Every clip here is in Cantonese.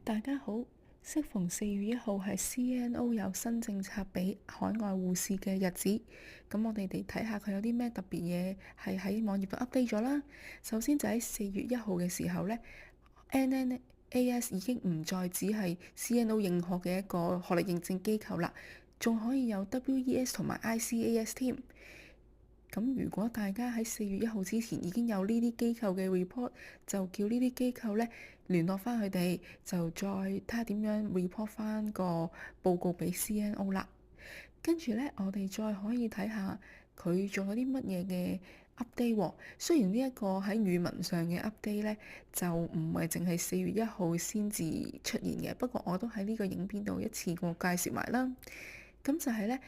大家好，適逢4月1號係 CNO 有新政策俾海外護士嘅日子，咁我哋睇下佢有啲咩特別嘢係喺網頁度 update 咗啦。首先就喺4月1號嘅時候呢，NNAS 已經唔再只係 CNO 認可嘅一個學歷認證機構啦，仲可以有 WES 同埋 ICAS 添。咁如果大家喺4月1號之前已經有呢啲機構嘅 report，就叫呢啲機構咧聯絡翻佢哋，就再睇下點樣 report 翻個報告俾 CNO 啦。跟住咧，我哋再可以睇下佢仲有啲乜嘢嘅 update 喎。雖然呢一個喺語文上嘅 update 咧，就唔係淨係4月1號先至出現嘅，不過我都喺呢個影片度一次過介紹埋啦。咁就係咧。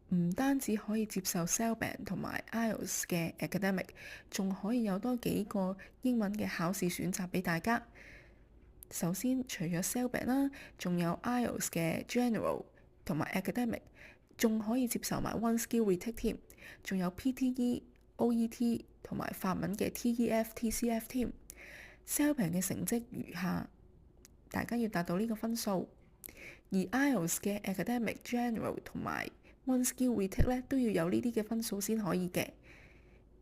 唔單止可以接受 CELBAN 同埋 IELTS 嘅 academic，仲可以有多幾個英文嘅考試選擇俾大家。首先，除咗 CELBAN 啦，仲有 IELTS 嘅 general 同埋 academic，仲可以接受埋 one skill retake 添，仲有 PTE、OET 同埋法文嘅 TEF、TCF 添。CELBAN 嘅成績如下，大家要達到呢個分數，而 IELTS 嘅 academic、general 同埋one skill retake 咧都要有呢啲嘅分數先可以嘅。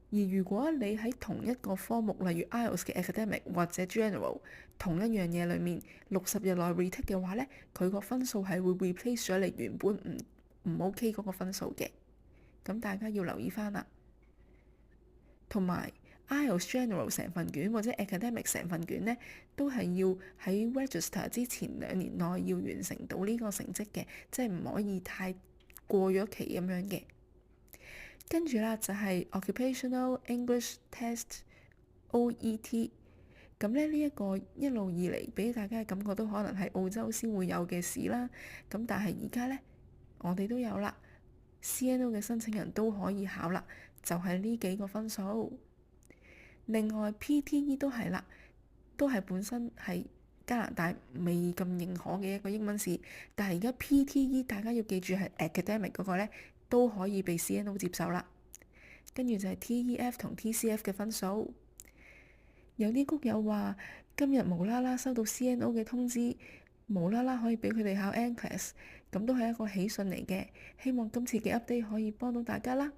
而如果你喺同一個科目，例如 IELTS 嘅 academic 或者 general 同一樣嘢裡面60日內 retake 嘅話咧，佢個分數係會 replace 咗你原本唔 OK 嗰個分數嘅。咁大家要留意翻啦。同埋 IELTS general 成份卷或者 academic 成份卷咧，都係要喺 register 之前2年內要完成到呢個成績嘅，即係唔可以太過咗期咁樣嘅。跟住啦，就係 Occupational English Test OET。咁咧呢一個一路以嚟俾大家嘅感覺都可能係澳洲先會有嘅事啦。咁但係而家咧，我哋都有啦，CNO 嘅申請人都可以考啦，就係呢幾個分數。另外 PTE 都係啦，都係本身係加拿大未咁認可嘅一個英文試，但係而家 PTE 大家要記住係 academic 嗰個咧，都可以被 CNO 接受啦。跟住就係 TEF 同 TCF 嘅分數。有啲谷友話今日無啦啦收到 CNO 嘅通知，無啦啦可以俾佢哋考 NCLEX，咁都係一個喜訊嚟嘅。希望今次嘅 update 可以幫到大家啦。